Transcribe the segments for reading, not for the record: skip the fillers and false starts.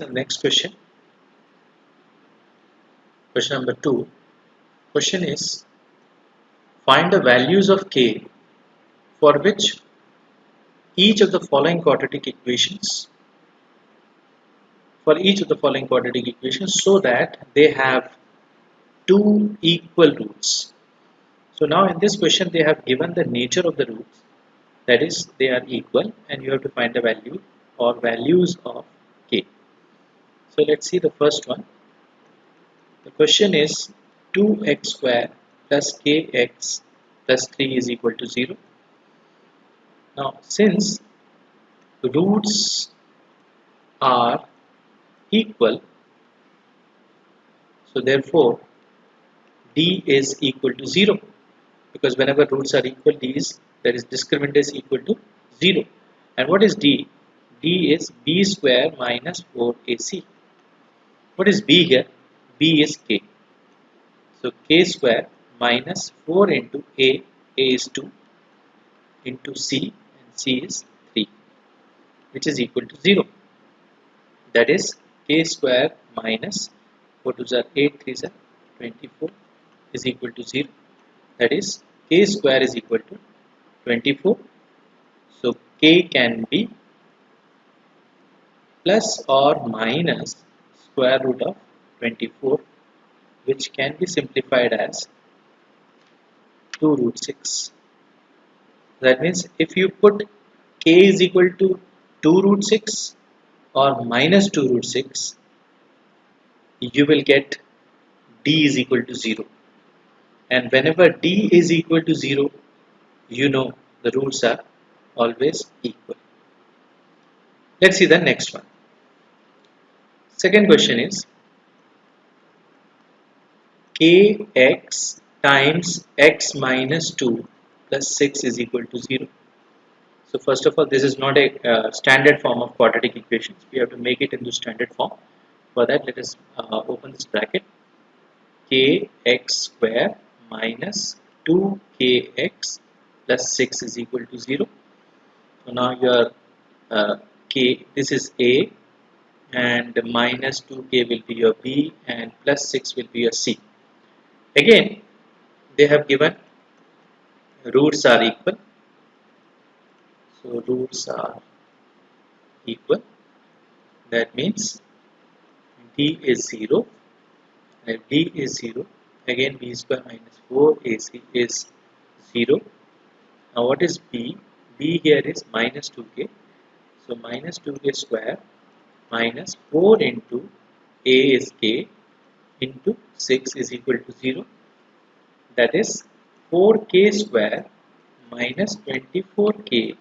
The next question, question number 2. Question is, find the values of k for which each of the following quadratic equations so that they have two equal roots. So now in this question they have given the nature of the roots, that is they are equal, and you have to find the value or values of k. So let's see the first one. The question is 2x square plus kx plus 3 is equal to 0. Now since roots are equal, so therefore d is equal to 0, because whenever roots are equal, that is discriminant is equal to 0. And what is d? D is b square minus 4ac. What is b here? B is k. So k square minus 4 into a is 2, into c, and c is 3, which is equal to 0. That is k square minus 4 to the 8 3 is 24 is equal to 0. That is k square is equal to 24. So k can be plus or minus square root of 24, which can be simplified as 2 root 6. That means if you put k is equal to 2 root 6 or minus 2 root 6, you will get d is equal to 0. And whenever d is equal to 0, you know the roots are always equal. Let's see the next one. Second question is kx times x minus 2 plus 6 is equal to 0. So first of all, this is not a standard form of quadratic equations. We have to make it into standard form. For that, let us open this bracket. Kx square minus 2kx plus 6 is equal to 0. So now your k, this is a, and minus 2k will be your b, and plus 6 will be your c. Again, they have given roots are equal. So roots are equal. That means d is 0. And if d is 0, again b square minus 4ac is 0. Now what is b? B here is minus 2k. So minus 2k square minus 4 into a is k into 6 is equal to 0. That is 4k square minus 24k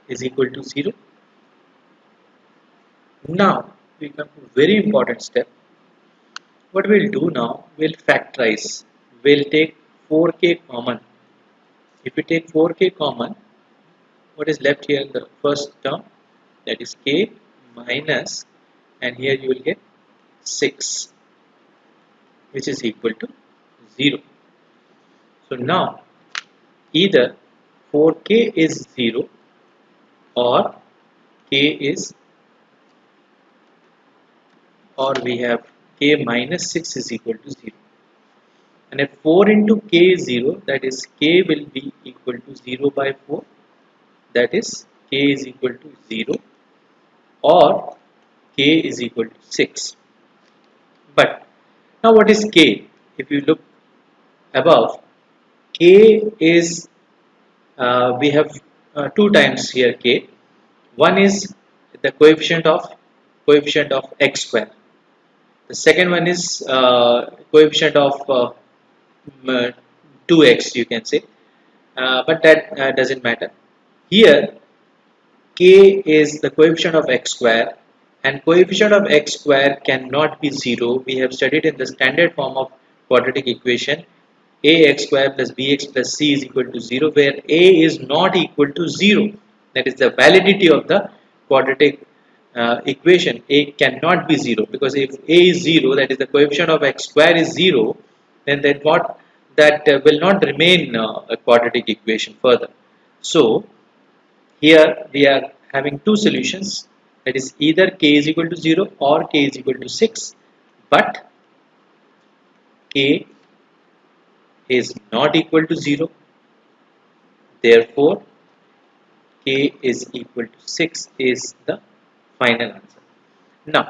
is equal to 0. Now we come to a very important step. What we'll do now, we'll factorize. We'll take 4k common. If we take 4k common, what is left here in the first term? That is k minus, and here you will get 6, which is equal to 0. So now either 4k is 0 or k is, or we have k minus 6 is equal to 0. And if 4 into k is 0, that is k will be equal to 0 by 4. That is k is equal to 0 or k is equal to 6. But now what is k? If you look above, k is, we have two times here k. One is the coefficient of x square. The second one is coefficient of 2x, you can say, but that doesn't matter. Here k is the coefficient of x square, and coefficient of x square cannot be 0. We have studied in the standard form of quadratic equation, ax square plus bx plus c is equal to 0, where a is not equal to 0. That is the validity of the quadratic equation. A cannot be 0, because if a is 0, that is the coefficient of x square is 0, then that will not remain a quadratic equation further. So here we are having two solutions. That is either k is equal to 0 or k is equal to 6, but k is not equal to 0, therefore k is equal to 6 is the final answer. Now,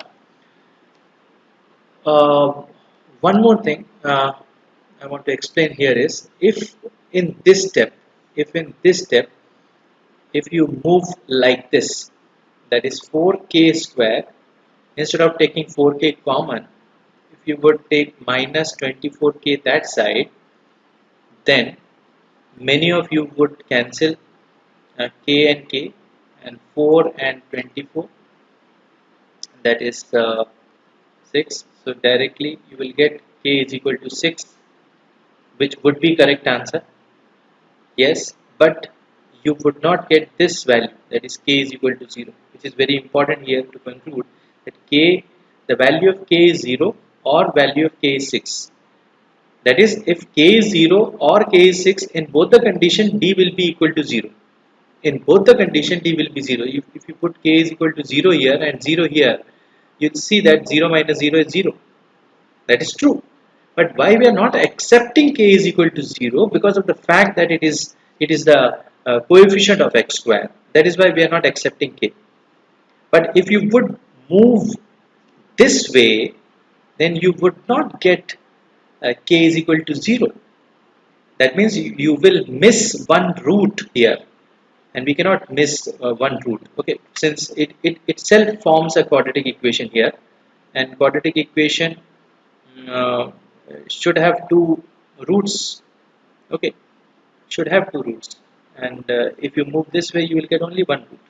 uh, one more thing I want to explain here is in this step, if in this step, if you move like this, that is 4k square, instead of taking 4k common, if you would take minus 24k that side, then many of you would cancel k and k, and 4 and 24, that is 6. So directly you will get k is equal to 6, which would be correct answer. Yes, but you would not get this value, that is k is equal to 0, which is very important here to conclude that k, the value of k is 0 or value of k is 6. That is, if k is 0 or k is 6, in both the condition d will be equal to 0. In both the condition d will be 0. If you put k is equal to 0 here and 0 here, you'll see that 0 minus 0 is 0. That is true. But why we are not accepting k is equal to 0? Because of the fact that it is the coefficient of x square. That is why we are not accepting k. But if you would move this way, then you would not get k is equal to 0. That means you will miss one root here, and we cannot miss one root. Okay, since it itself forms a quadratic equation here, and quadratic equation uh, should have two roots. Okay, should have two roots, and if you move this way, you will get only one root.